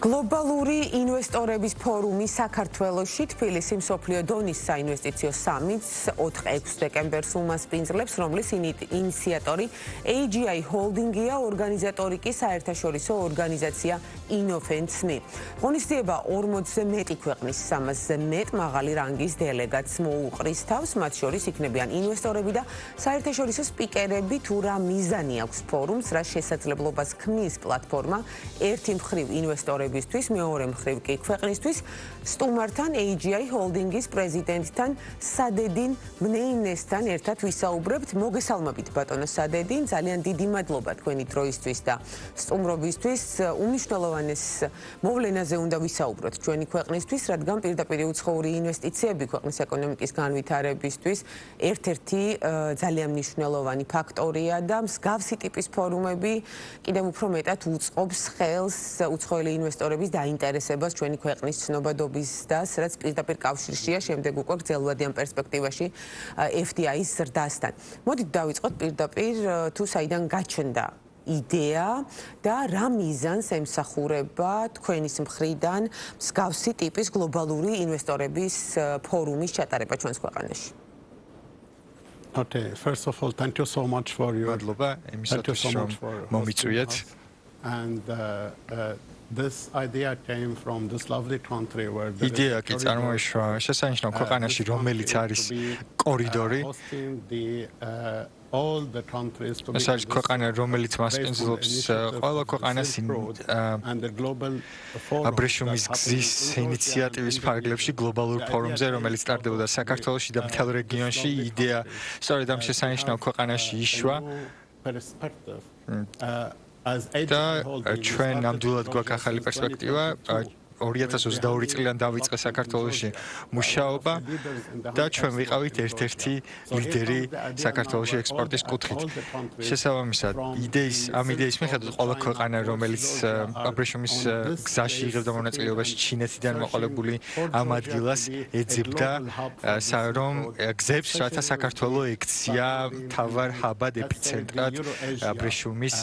Globალური ინვესტორების ფორუმი საქართველოში თბილისი მსოფლიო დონის საინვესტიციო სამიტს 4-6 დეკემბერს უმასპინძლებს, რომლის ინიციატორი AGI Holding-ია, ორგანიზატორი კი საერთაშორისო ორგანიზაცია Innofence-ი. ღონისძიება 40-ზე მეტი ქვეყნის 300-ზე მეტ მაღალი რანგის დელეგატს მოუყრის თავს, მათ შორის იქნებიან ინვესტორები და საერთაშორისო სპიკერები. თუ რა მიზანი აქვს ფორუმს, რა შესაძლებლობას ქმნის პლატფორმა ერთი მხრივ ინვესტორებისთვის, მეორე მხრივ კი ქვეყნისთვის, სტუმართან AGI Holding-ის პრეზიდენტთან სადედინ მნეინესთან ერთად ვისაუბრებთ. მოგესალმებით ბატონო სადედინ, ძალიან დიდი მადლობა თქვენი დროისთვის და სტუმრობისთვის. უმნიშვნელოვანეს მოვლენაზე უნდა ვისაუბროთ ჩვენი ქვეყნისთვის, რადგან პირდაპირ უცხოური ინვესტიციები ქვეყნის ეკონომიკის განვითარებისთვის ერთ-ერთი ძალიან მნიშვნელოვანი ფაქტორია და მსგავსი ტიპის ფორუმები კიდევ უფრო მეტად უწყობს ხელს უცხოელი ინვესტორების დაინტერესებას ჩვენი ქვეყნის ცნობადობის და რაც პირდაპირ კავშირშია შემდეგ უკვე გრძელვადიან პერსპექტივაში FDI-ის ზრდასთან. მოდით დავიწყოთ პირდაპირ თუ საიდან გაჩნდა იდეა და რა მიზანს ემსახურება თქვენის მხრიდან მსგავსი ტიპის გლობალური ინვესტორების ფორუმის ჩატარება ჩვენს ქვეყანაში. Okay, first of all, thank you so much for your and this idea came from this lovely country where the idea კი წარმოიშვა შესანიშნავ ქვეყანაში, რომელიც არის კორიდორი. All the countries to ეს არის ქვეყანა, რომელიც მასპინძლობს ყველა ქვეყანას and the global forum აბრეშუმის გზის ინიციატივის ფარგლებში გლობალურ ფორუმზე, რომელიც სტარტდებოდა საქართველოში და მთელ რეგიონში. იდეა სწორედ ამ შესანიშნავ ქვეყანაში იშვა. და ჩვენ ნამდვილად გვაქვს ახალი პერსპექტივა. 2022 წლიდან დავიწყე საქართველოში მუშაობა და ჩვენ ვიყავით ერთ-ერთი ლიდერი საქართველოში ექსპორტის კუთხით. შესაბამისად, ამ იდეის მიხედვით ყველა ქვეყანა, რომელიც აბრეშუმის გზაში იღებდა მონაწილეობას ჩინეთიდან მოყოლებული ამ ადგილას ეძებდა რომ გზებს, რათა საქართველოს ექცია მთავარ ჰაბად, ეპიცენტრად აბრეშუმის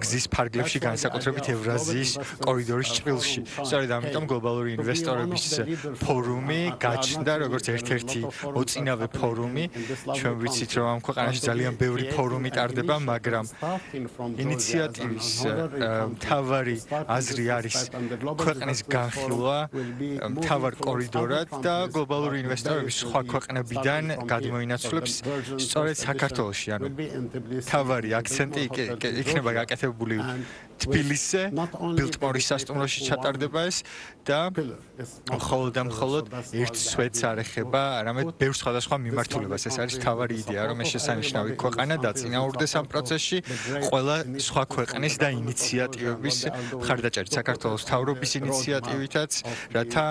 გზის ფარგლებში, განსაკუთრებით ევრაზიის კორიდორის ჭრილში. სწორედ ამიტომ გლობალური ინვესტორების ფორუმი გაჩნდა როგორც ერთ-ერთი მოწინავე ფორუმი. ჩვენ ვიცით, რომ ამ ქვეყანაში ძალიან ბევრი ფორუმი ტარდება, მაგრამ ინიციატივის მთავარი აზრი არის ქვეყნის განხილვა მთავარ კორიდორად და გლობალური ინვესტორების სხვა ქვეყნებიდან გადმოინაცვლებს სწორედ საქართველოში. ანუ მთავარი აქცენტი იქნება გაკეთებული თბილისზე, ბილტმორის სასტუმროში ჩატარდება ეს და მხოლოდ ერთ სვეტს არ ეხება, არამედ ბევრ სხვადასხვა მიმართულებას. ეს არის მთავარი იდეა, რომ ეს შესანიშნავი ქვეყანა დაწინაურდეს ამ პროცესში ყველა სხვა ქვეყნის და ინიციატივების მხარდაჭერით, საქართველოს მთავრობის ინიციატივითაც, რათა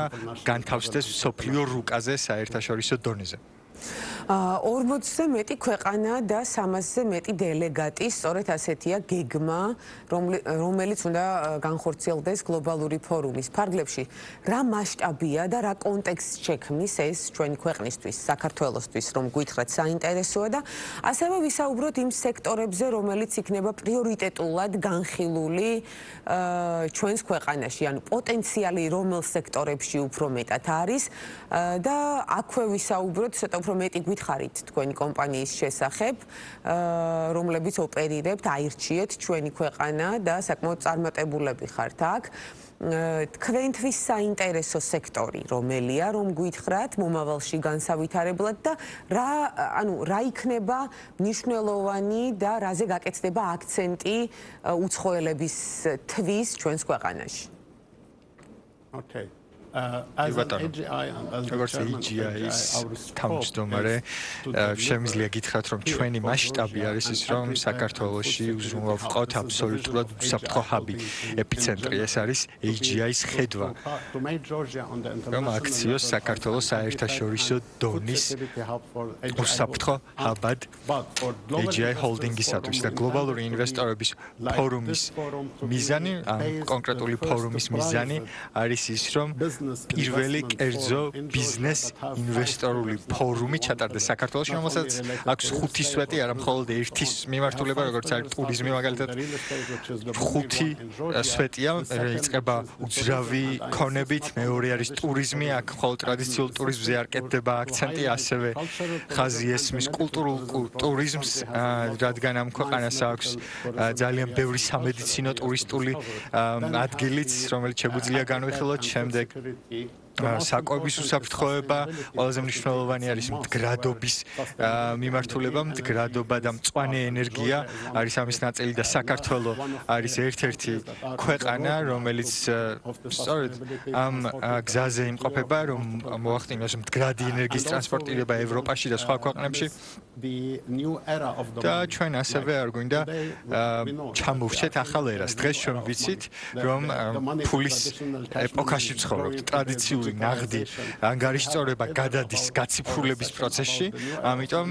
განთავსდეს მსოფლიო რუკაზე საერთაშორისო დონეზე. 40-ზე მეტი ქვეყანა და 300-ზე მეტი დელეგატი, სწორედ ასეთია გეგმა, რომელიც უნდა განხორციელდეს გლობალური ფორუმის ფარგლებში. რა მასშტაბია და რა კონტექსტს შექმნის ეს ჩვენი ქვეყნისთვის, საქართველოსთვის, რომ გითხრათ საინტერესოა და ასევე ვისაუბროთ იმ სექტორებზე, რომელიც იქნება პრიორიტეტულად განხილული ჩვენს ქვეყანაში, ანუ პოტენციალი რომელ სექტორებში უფრო მეტად არის და აქვე ვისაუბროთ ცოტა უფრო მეტი გითხარით თქვენი კომპანიის შესახებ, რომლებიც ოპერირებთ, აირჩიეთ ჩვენი ქვეყანა და საკმაოდ წარმატებულები ხართ აქ. თქვენთვის საინტერესო სექტორი რომელია, რომ გითხრათ მომავალში განსავითარებლად და რა იქნება მნიშვნელოვანი და რაზე გაკეთდება აქცენტი უცხოელების თვის ჩვენს ქვეყანაში. Okay. როგორც AGI-ის თავმჯდომარე, შემიძლია გითხრათ, რომ ჩვენი მასშტაბი არის ის, რომ საქართველოში ვყავთ აბსოლუტურად უსაფრთხო ჰაბი, ეპიცენტრი. ეს არის AGI-ის ხედვა, რომ აქციოს საქართველოს საერთაშორისო დონის უსაფრთხო ჰაბად AGI Holding-ისათვის და გლობალური ინვესტორების ფორუმის მიზანი, ამ კონკრეტული ფორუმის მიზანი არის ის, რომ პირველი კერძო ბიზნეს ინვესტორული ფორუმი ჩატარდეს საქართველოში, რომელსაც აქვს 5 სვეტი, არა მხოლოდ ერთი მიმართულება, როგორც არის ტურიზმი მაგალითად. 5 სვეტია, იწყება უძრავი ქონებით, მეორე არის ტურიზმი, აქ მხოლოდ ტრადიციულ ტურიზმზე არ კეთდება აქცენტი, ასევე ხაზი ესმის კულტურულ ტურიზმს, რადგან ამ ქვეყანას აქვს ძალიან ბევრი სამედიცინო ტურისტული ადგილიც, რომელიც შეგვიძლია განვიხილოთ. შემდეგ საკვების უსაფრთხოება, ყველაზე მნიშვნელოვანი არის მდგრადობის მიმართულება, მდგრადობა და მწვანე ენერგია არის ამის ნაწილი და საქართველო არის ერთ-ერთი ქვეყანა, რომელიც სწორედ ამ გზაზე იმყოფება, რომ მოახდინოს მდგრადი ენერგიის ტრანსპორტირება ევროპაში და სხვა ქვეყნებში. და ჩვენ ასევე არ გვინდა ჩამოვშეთ ახალ ერას. დღეს ჩვენ ვიცით, რომ ფულის ეპოქაში ვცხოვრობთ, ტრადიციული ნაღდი ანგარიშწორება გადადის გაციფრულების პროცესში, ამიტომ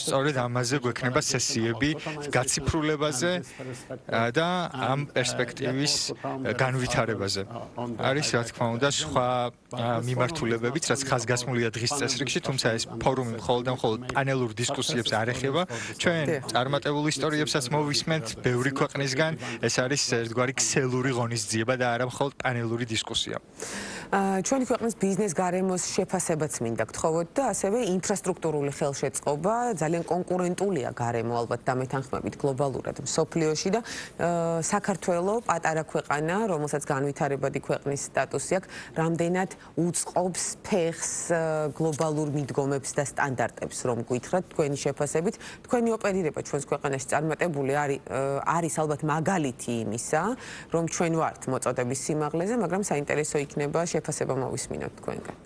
სწორედ ამაზე გვექნება სესიები გაციფრულებაზე და ამ პერსპექტივის განვითარებაზე. არის რა თქმა უნდა სხვა მიმართულებებიც, რაც ხაზგასმულია დღის წესრიგში, თუმცა ეს ფორუმი მხოლოდ პანელურ დისკუსიებს არ ეხება. ჩვენ წარმატებულ ისტორიებსაც მოვისმენთ ბევრი ქვეყნისგან, ეს არის ერთგვარი ქსელური ღონისძიება და არა მხოლოდ პანელური დისკუსია. ჩვენი ქვეყნის ბიზნეს გარემოს შეფასებაც მინდა გთხოვოთ და ასევე ინფრასტრუქტურული ხელშეწყობა ძალიან კონკურენტულია გარემო ალბათ დამეთანხმებით გლობალურად მსოფლიოში და საქართველოს პატარა ქვეყანა, რომელსაც განვითარებადი ქვეყნის სტატუსი აქვს, რამდენად უწყობს ფეხს გლობალურ მიდგომებს და სტანდარტებს, რომ გითხრათ თქვენი შეფასებით, თქვენი ოპერირება ჩვენს ქვეყანაში წარმატებული არის ალბათ მაგალითი იმისა, რომ ჩვენ ვართ მოწოდების სიმაღლეზე, მაგრამ საინტერესო იქნება შეფასება მოვისმინოთ თქვენგან.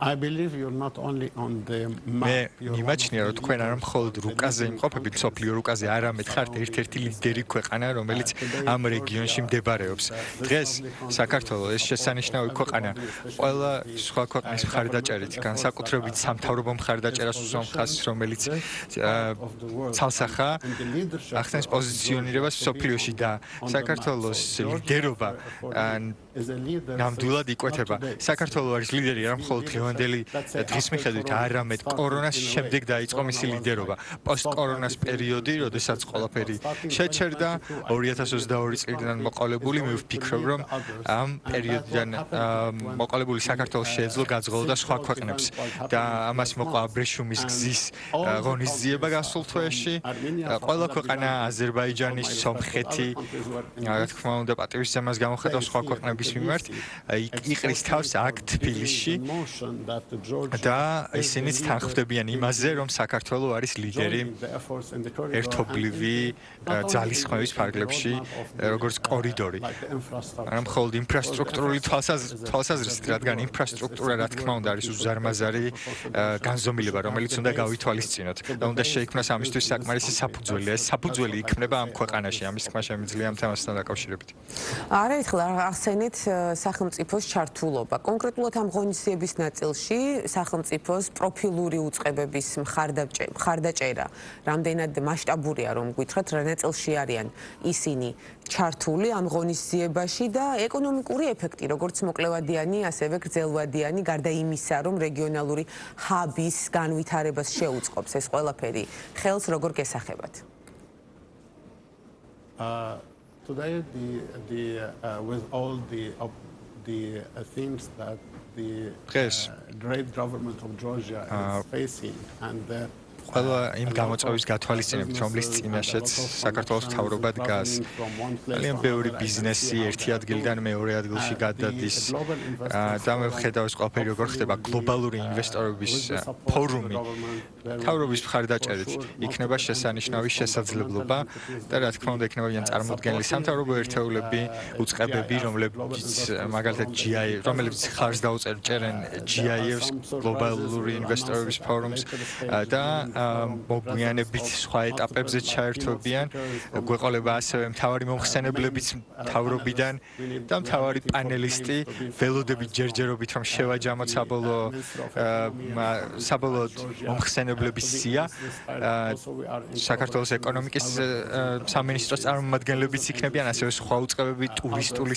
I believe you're not only on the map. იმაჩნია, რომ თქვენ არ მხოლოდ რუკაზე იმყოფებით, სოფლიო რუკაზე, არამედ ხართ ერთ-ერთი ლიდერი ქვეყანა, რომელიც ამ რეგიონში მდებარეობს. დღეს საქართველოს ეს შესანიშნავი ქვეყანა ყველა სხვა ქვეყნის მხარდაჭერით, განსაკუთრებით სამთავრობო მხარდაჭერას უსვამს ხაზს, რომელიც ცალსახა ახდენს პოზიციონირებას მსოფლიოში და საქართველოს ლიდერობა ნამდვილად იკვეთება. საქართველოს არის ლიდერი არ მხოლოდ დღევანდელი დღის მიხედვით, არამედ კორონას შემდეგ დაიწყო მისი ლიდერობა. პოსტ-კორონას პერიოდი, როდესაც ყველაფერი შეჩერდა 2022 წლიდან მოყოლებული, მე ვფიქრობ, რომ ამ პერიოდიდან მოყოლებული საქართველოს შეეძლო გაძღოლოდა სხვა ქვეყნებს და ამას მოყვა აბრეშუმის გზის ღონისძიება გასულ თვეში. ყველა ქვეყანა, აზერბაიჯანი, სომხეთი, რა თქმა უნდა, პატივისცემას გამოხატავს სხვა ქვეყნების მიმართ, იყრის თავს აქ თბილისში და ისინიც თანხმდებიან იმაზე, რომ საქართველოს არის ლიდერი ერთობლივი ძალისხმევის ფარგლებში, როგორც კორიდორი. არა მხოლოდ ინფრასტრუქტურული თვალსაზრისით, რადგან ინფრასტრუქტურა, რა თქმა უნდა, არის უზარმაზარი განზომილება, რომელიც უნდა გავითვალისწინოთ და უნდა შეიქმნას ამისთვის საკმარისი საფუძველი. ეს საფუძველი იქმნება ამ ქვეყანაში, ამის თქმა შემიძლია ამ თემასთან დაკავშირებით. არაერთხელ ახსენეთ სახელმწიფოს ჩართულობა. კონკრეტულად ამ ღონისძიების ნაწილში სახელმწიფოს პროფილური უწყებების მხარდაჭერა რამდენად მასშტაბურია, რომ გითხრათ, რა ნაწილში არიან ისინი ჩართული ამ ღონისძიებაში და ეკონომიკური ეფექტი, როგორც მოკლევადიანი, ასევე გრძელვადიანი, გარდა იმისა, რომ რეგიონალური ჰაბის განვითარებას შეუწყობს ეს ყველაფერი, ხელს როგორ გესახებათ? Today, with all the things that the great government of Georgia is facing and ყველა იმ გამოწვევის გათვალისწინებით, რომლის წინაშეც საქართველოს მთავრობა დგას. ძალიან ბევრი ბიზნესი ერთი ადგილიდან მეორე ადგილში გადადის და მე ვხედავ ეს ყველაფერი როგორ ხდება გლობალური ინვესტორების ფორუმი. მთავრობის მხარდაჭერით იქნება შესანიშნავი შესაძლებლობა და რა თქმა უნდა იქნება წარმოდგენილი სამთავრობო ერთეულები, უწყებები, რომლებიც მაგალითად რომლებიც ხარს დაუჭერენ GIF-ს, გლობალური ინვესტორების ფორუმს და მოგვიანებით სხვა ეტაპებზე ჩაერთვებიან. გვეყოლება ასევე მთავარი მომხსენებლებიც მთავრობიდან და მთავარი პანელისტი ველოდებით ჯერჯერობით რომ შევაჯამოთ საბოლოოდ მომხსენებლების სია. საქართველოს ეკონომიკის სამინისტროს წარმომადგენლებიც იქნებიან, ასევე სხვა უწყებები, ტურისტული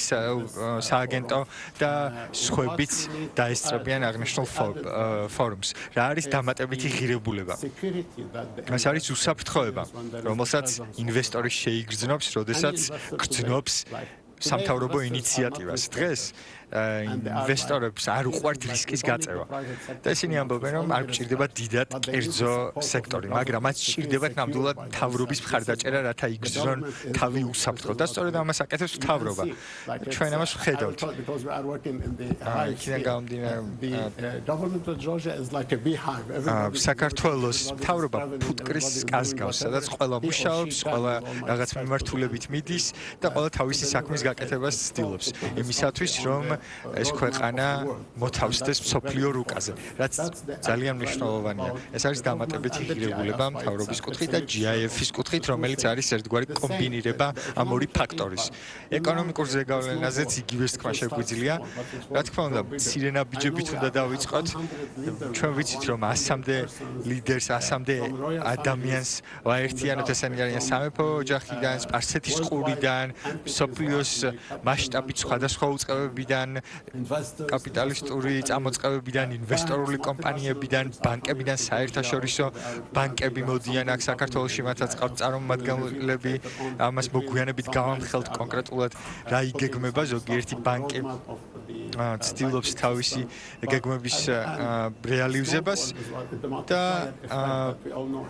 სააგენტო და სხვაებიც დაესწრებიან აღნიშნულ ფორუმს. რა არის დამატებითი ღირებულება? ეს არის უსაფრთხოება, რომელსაც ინვესტორი შეიგრძნობს, როდესაც გრძნობს სამთავრობო ინიციატივას. დღეს ინვესტორებს არ უყვართ რისკის გაწევა. და ისინი ამბობენ, რომ არ გჭირდება დიდად კერძო სექტორი, მაგრამ მათ სჭირდებათ ნამდვილად მთავრობის მხარდაჭერა, რათა იგრძნონ თავი უსაფრთხოდ. და სწორედ ამას აკეთებს მთავრობა. ჩვენ ამას ვხედავთ. საქართველოს მთავრობა ფუტკრის კას გავს, სადაც ყველა მუშაობს, ყველა რაღაც მიმართულებით მიდის და ყველა თავისი საქმის გაკეთებას ცდილობს. იმისათვის, რომ ეს ქვეყანა მოთავსდეს მსოფლიო რუკაზე, რაც ძალიან მნიშვნელოვანია. ეს არის დამატებითი ღირებულება მთავრობის კუთხით და GIF-ის კუთხით, რომელიც არის ერთგვარი კომბინირება ამ ორი ფაქტორის. ეკონომიკურ ზეგავლენაზეც იგივე თქმა შეგვიძლია. რა თქმა უნდა, სირენაბიჯებით უნდა დავიწყოთ. ჩვენ ვიცით, რომ 100-მდე ლიდერს, 100-მდე ადამიანს ვაერთიანებთ, ესენი არიან სამეფო ოჯახიდან, სპარსეთის ყურიდან, მსოფლიოს მასშტაბით სხვადასხვა უწყებებიდან, კაპიტალისტური წამოწყებებიდან, ინვესტორული კომპანიებიდან, ბანკებიდან, საერთაშორისო ბანკები მოდიან აქ საქართველოში, მათაც ყავთ წარმომადგენლები, ამას მოგვიანებით გავამხელთ კონკრეტულად რა იგეგმება ზოგიერთი ბანკი ცდილობს თავისი გეგმების რეალიზებას და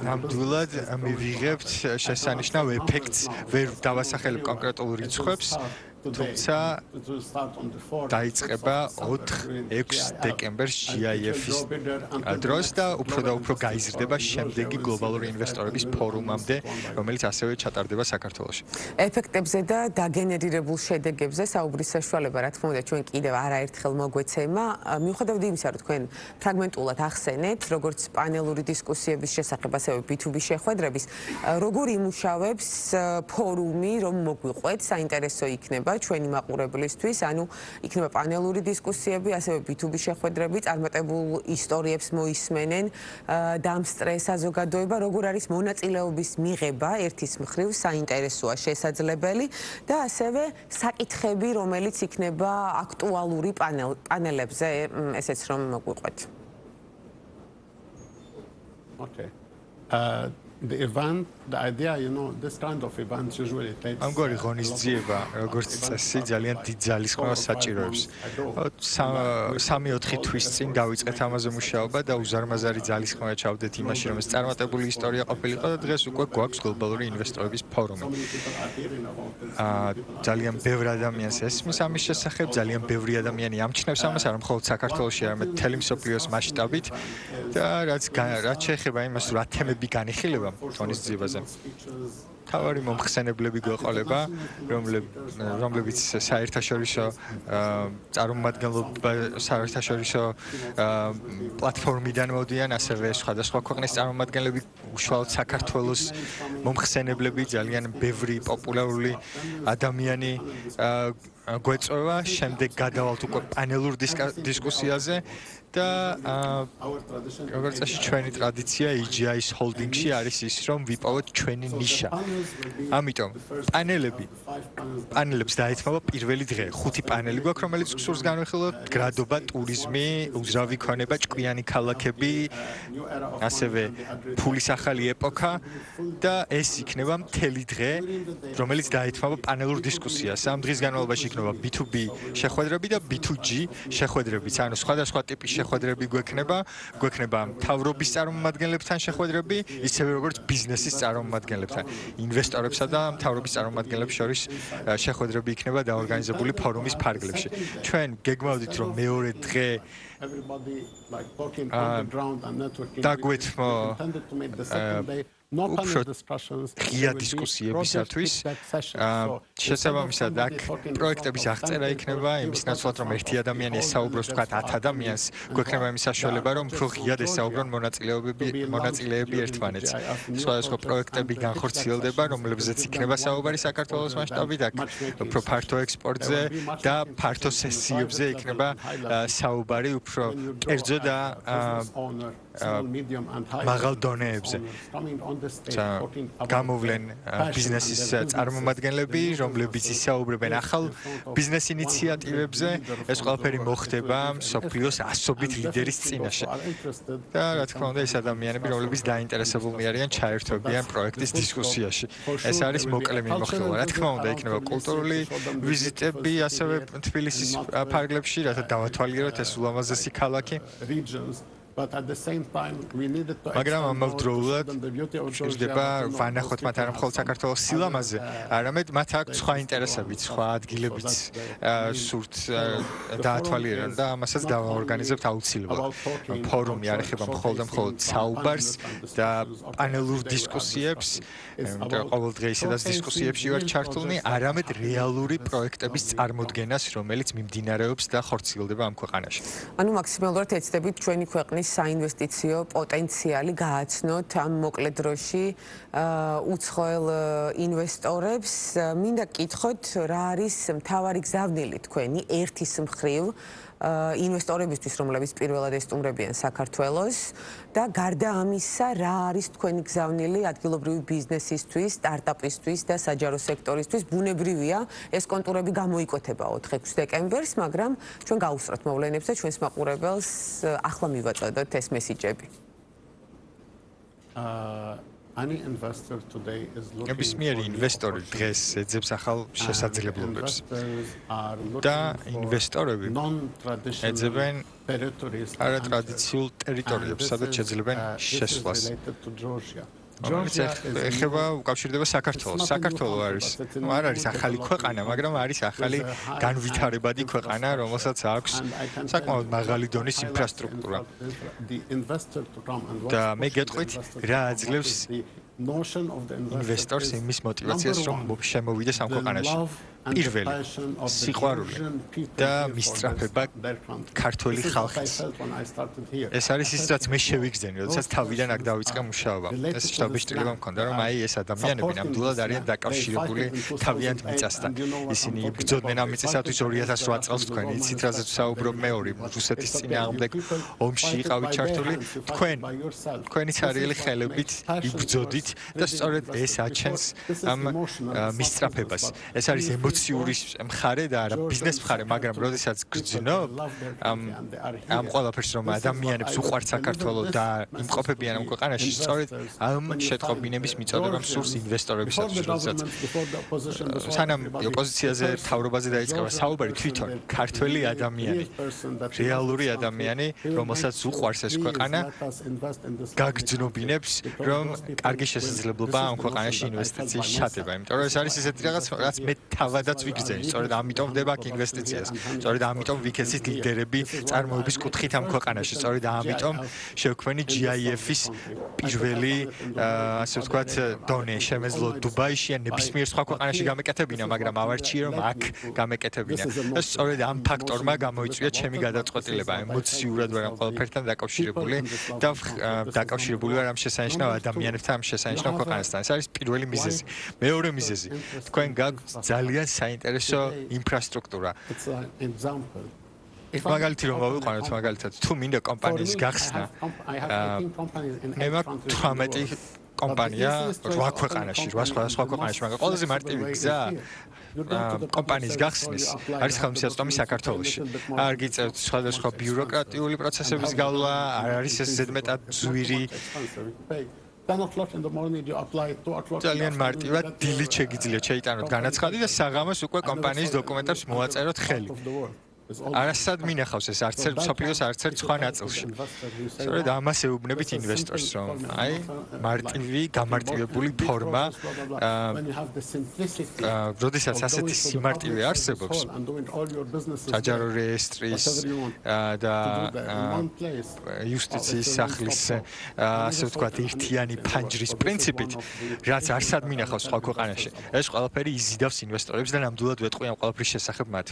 ნამდვილად მივიღებთ შესანიშნავ ეფექტს, ვერ დავასახელებ კონკრეტულ რიცხვებს, თუმცა დაიწყება 4-6 დეკემბერს GIF-ის დროს და უფრო გაიზრდება შემდეგი გლობალური ინვესტორების ფორუმამდე, რომელიც ასევე ჩატარდება საქართველოში. ეფექტებზე და დაგენერირებულ შედეგებზე საუბრის საშუალება, რა თქმა უნდა, ჩვენ კიდევ არაერთხელ მოგვეცემა. მიუხედავად იმისა, რომ თქვენ ფრაგმენტულად ახსენეთ, როგორც პანელური დისკუსიების შესახებ, ასევე B2B შეხვედრების, როგორ იმუშავებს ფორუმი, რომ მოგვიყვეთ, საინტერესო იქნება ჩვენი მაყურებლისთვის, ანუ იქნება პანელური დისკუსიები, ასევე B2B შეხვედრები, წარმატებულ ისტორიებს მოისმენენ, დამსწრე საზოგადოება, როგორ არის მონაწილეობის მიღება ერთის მხრივ საინტერესოა, შესაძლებელი და ასევე საკითხები, რომელიც იქნება აქტუალური პანელებზე, ესეც რომ მოგვიყვეთ. Okay. The event, the idea, this kind of events usually takes ამგვარი ღონისძიება, როგორც წესი, ძალიან დიდ ძალისხმევას საჭიროებს. 3-4 თვის წინ დავიწყეთ ამაზე მუშაობა და უზარმაზარი ძალისხმევა ჩავდეთ იმაში, რომ ეს წარმატებული ისტორია ყოფილიყო და დღეს უკვე გვაქვს გლობალური ინვესტორების ფორუმი. ძალიან ბევრი ადამიანს ესმის ამის შესახებ, ძალიან ბევრი ადამიანი ამჩნევს ამას, არა მხოლოდ საქართველოში, არამედ მთელი მსოფლიოს მასშტაბით და რაც შეეხება იმას, რა თემები განიხილება ღონისძიებაზე. თავარი მომხსენებლები გვეყოლება, რომლებიც საერთაშორისო საერთაშორისო პლატფორმიდან მოდიან, ასევე სხვადასხვა ქვეყნის წარმომადგენლები, უშუალოდ საქართველოს მომხსენებლები, ძალიან ბევრი პოპულარული ადამიანი გვეწევა. შემდეგ გადავალთ უკვე პანელურ დისკუსიაზე და როგორც წესი ჩვენი ტრადიცია EGI-ის ჰოლდინგში არის ის, რომ ვიპოვოთ ჩვენი ნიშა. ამიტომ პანელებს დაეთმობა პირველი დღე. 5 პანელი გვაქვს, რომელიც გსურს განვიხილოთ: გრადობა, ტურიზმი, უზრავი ქონება, ჭკვიანი ქალაქები, ასევე ფულის ახალი ეპოქა და ეს იქნება მთელი დღე, რომელიც დაეთმობა პანელურ დისკუსიას. ამ დღის განმავლობაში იქნება B2B შეხვედრები და B2G შეხვედრებიც, ანუ სხვადასხვა ტიპის შეხვედრები გვექნება მთავრობის წარმომადგენლებთან შეხვედრები, ისევე როგორც ბიზნესის წარმომადგენლებთან. ინვესტორებსა და მთავრობის წარმომადგენლებს შორის შეხვედრები იქნება დაორგანიზებული ფორუმის ფარგლებში. ჩვენ გეგმავდით, რომ მეორე დღე დაგვეთმო უფრო ღია დისკუსიებისათვის შესაბამისად აქ პროექტების აღწერა იქნება იმის ნაცვლად რომ ერთი ადამიანი ესაუბროს თქვა 10 ადამიანს გვექნება იმის საშუალება რომ უფრო ღიად ესაუბრონ მონაწილეები ერთმანეთს სხვადასხვა პროექტები განხორციელდება რომლებზეც იქნება საუბარი საქართველოს მასშტაბით აქ უფრო ფართო ექსპორტზე და ფართო სესიებზე იქნება საუბარი უფრო კერძო და მაღალ დონეებზე გამოვლენ ბიზნესის წარმომადგენლები რომლებიც ისაუბრებენ ახალ ბიზნეს ინიციატივებზე ეს ყველაფერი მოხდება მსოფლიოს ასობით ლიდერის წინაშე და რა თქმა უნდა ეს ადამიანები რომლებიც დაინტერესებულნი არიან ჩაერთვებიან პროექტის დისკუსიაში ეს არის მოკლე მიმოხილვა რა თქმა უნდა იქნება კულტურული ვიზიტები ასევე თბილისის ფარგლებში რათა დავათვალიეროთ ეს ულამაზესი ქალაქი მაგრამ ამავდროულად შეიძლება ვანახოთ მათ არა მხოლოდ საქართველოს სილამაზე, არამედ მათ აქვს სხვა ინტერესებიც, სხვა ადგილებიც სურთ დაათვალიერონ და ამასაც დავაორგანიზებთ აუცილებლად. ფორუმი არ ეხება მხოლოდ საუბარს და პანელურ დისკუსიებს, ყოველდღიისედაც დისკუსიებში ვარ ჩართულნი, არამედ რეალური პროექტების წარმოდგენას, რომელიც მიმდინარეობს და ხორციელდება ამ ქვეყანაში. ანუ მაქსიმალურად ეცდებით ჩვენი ქვეყნის საინვესტიციო პოტენციალი გააცნოთ ამ მოკლე დროში უცხოელ ინვესტორებს. მინდა გკითხოთ, რა არის მთავარი გზავნილი თქვენი ერთის მხრივ ინვესტორებისთვის, რომლებიც პირველად ესტუმრებიან საქართველოს და გარდა ამისა, რა არის თქვენი გზავნილი ადგილობრივი ბიზნესისთვის, სტარტაპისთვის და საჯარო სექტორისთვის? ბუნებრივია, ეს კონტურები გამოიკვეთება 4-6 დეკემბერს, მაგრამ ჩვენ გავუსწროთ მოვლენებს და ჩვენს მაყურებელს ახლა მივაწოდოთ ეს მესიჯები. ნებისმიერი ინვესტორი დღეს ეძებს ახალ შესაძლებლობებს და ინვესტორები ეძებენ არატრადიციულ ტერიტორიებს, სადაც შეძლებენ შესვლას. ეხება უკავშირდება საქართველოს. საქართველო არის, არ არის ახალი ქვეყანა, მაგრამ არის ახალი განვითარებადი ქვეყანა, რომელსაც აქვს საკმაოდ მაღალი დონის ინფრასტრუქტურა. და მე გეტყვით, რა აძლევს ინვესტორს იმის мотиваციას, რომ შემოვიდეს ამ ქვეყანაში. პირველი სიყვარული და მისწრაფება ქართველი ხალხის. ეს არის ის, რაც მე შევიგზენი, როდესაც თავიდან აქ დავიწყე მუშაობა. ეს შთაბეჭდილება მქონდა, რომ აი ეს ადამიანები ნამდვილად არიან დაკავშირებული თავიანთ მიწასთან. ისინი იბრძოდნენ ამ მიწისათვის 2008 წელს თქვენ იცით, რაზეც ვსაუბრობ მეორე რუსეთის წინააღმდეგ ომში იყავით ჩართული. თქვენი ცარიელი ხელებით იბრძოდით და სწორედ ეს აჩენს ამ მისწრაფებას. ეს არის ემოციური მხარე და არა ბიზნეს მხარე, მაგრამ როდესაც გძნობ ამ ყველაფერს, რომ ადამიანებს უყვართ საქართველო და იმყოფებიან ამ ქვეყანაში, სწორედ ამ შეტყობინების მიწოდება მსურს ინვესტორებისათვის, როდესაც სანამ ოპოზიციაზე, თავრობაზე დაიწყება საუბარი, თვითონ ქართველი ადამიანი, რეალური ადამიანი, რომელსაც უყვარს ეს ქვეყანა, გაგძნობინებს, რომ კარგი შესაძლებლობა ამ ქვეყანაში ინვესტიციის ჩადება. იმიტომ რომ ეს არის ისეთი რაღაც, რაც მე თავადაც ვიგრძენი. სწორედ ამიტომ ვდება აქ ინვესტიციას. სწორედ ამიტომ ვიქეცით ლიდერები წარმოების კუთხით ამ ქვეყანაში. სწორედ ამიტომ შევქმნი GIF-ის პირველი, ასე ვთქვათ, დონე შემეძლო დუბაიში ან ნებისმიერ სხვა ქვეყანაში გამეკეთებინა, მაგრამ ავარჩიე რომ აქ გამეკეთებინა. და სწორედ ამ ფაქტორმა გამოიწვია ჩემი გადაწყვეტილება, ემოციურად ვარ ამ ყველაფერთან დაკავშირებული და დაკავშირებული ვარ ამ შესანიშნავ ადამიანებთან, ამ შესანიშნავ ქვეყანასთან. ეს არის პირველი მიზეზი. მეორე მიზეზი, თქვენ გაქვთ ძალიან საინტერესო ინფრასტრუქტურა. მაგალითი რომ მოვიყვანოთ, მაგალითად, თუ მინდა კომპანიის გახსნა, მე მაქვს 18 კომპანია 8 ქვეყანაში, 8 სხვადასხვა ქვეყანაში, მაგრამ ყველაზე მარტივი გზა კომპანიის გახსნის არის ხელმისაწვდომი საქართველოში. არ გიწევთ სხვადასხვა ბიუროკრატიული პროცესების გავლა, არ არის ეს ზედმეტად ძვირი. ძალიან მარტივად დილით შეგიძლიათ შეიტანოთ განაცხადი და საღამოს უკვე კომპანიის დოკუმენტებს მოაწეროთ ხელი. არასად მინახავს ეს არც ერთ მსოფლიოს არც ერთ სხვა ნაწილში. სწორედ ამას ეუბნებით ინვესტორს, რომ აი მარტივი, გამარტივებული ფორმა, როდესაც ასეთი სიმარტივე არსებობს, საჯარო რეესტრის და იუსტიციის სახლის ასე ვთქვათ ერთიანი ფანჯრის პრინციპით, რაც არსად მინახავს სხვა ქვეყანაში. ეს ყველაფერი იზიდავს ინვესტორებს და ნამდვილად ვეტყვი ამ ყველაფრის შესახებ მათ.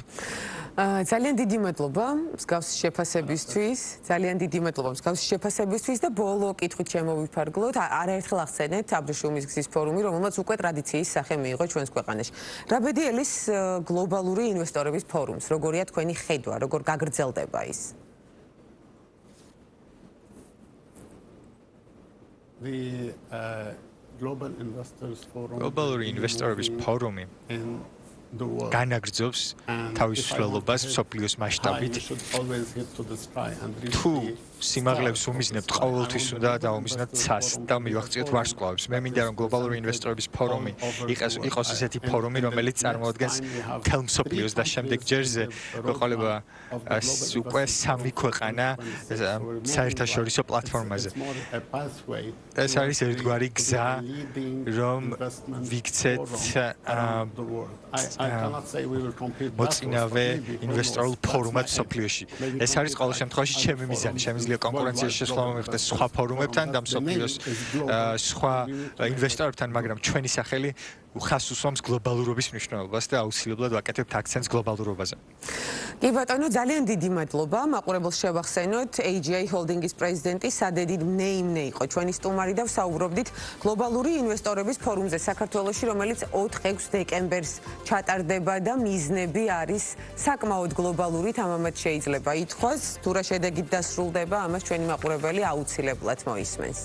ძალიან დიდი მადლობა მსგავსი შეფასებისთვის, ძალიან დიდი მადლობა მსგავსი შეფასებისთვის და ბოლო კითხვით შემოვიფარგლოთ. არაერთხელ ახსენეთ აბრეშუმის გზის ფორუმი, რომელმაც უკვე ტრადიციის სახე მიიღო ჩვენს ქვეყანაში. რა ბედიელის გლობალური ინვესტორების ფორუმს, როგორია თქვენი ხედვა, როგორ გაგრძელდება ის? გლობალური ინვესტორების ფორუმი განაგრძობს თავის მსვლელობას მსოფლიოს მასშტაბით. თუ სიმაღლებს უმიზნებთ, ყოველთვის უნდა დაუმიზნოთ ცას და მივახციოთ ვარსკვლავებს. მე მინდა რომ გლობალური ინვესტორების ფორუმი იყოს ესეთი ფორუმი, რომელიც წარმოადგენს მთელ მსოფლიოს და შემდეგ ჯერზე გვეყოლება უკვე 3 ქვეყანა საერთაშორისო პლატფორმაზე. ეს არის ერთგვარი გზა, რომ ვიქცეთ მოწინავე ინვესტორულ ფორუმად მსოფლიოში. ეს არის ყოველ შემთხვევაში ჩემი მიზანი. შემიძლია კონკურენციაში შესვლა მომიხდეს სხვა ფორუმებთან და მსოფლიოს სხვა ინვესტორებთან, მაგრამ ჩვენი სახელი ხას უსვამს გლობალურობის მნიშვნელობას და აუცილებლად ვაკეთებთ აქცენტს გლობალურობაზე. კი ბატონო, ძალიან დიდი მადლობა. მაყურებელს შევახსენოთ, AGI Holding-ის პრეზიდენტი სადედი ნეიმნე იყო ჩვენი სტუმარი და ვსაუბრობდით გლობალური ინვესტორების ფორუმზე საქართველოში, რომელიც 4-6 დეკემბერს ჩატარდება და მიზნები არის საკმაოდ გლობალური, თამამად შეიძლება ითქვას, თუ რა შედეგით დასრულდება, ამას ჩვენი მაყურებელი აუცილებლად მოისმენს.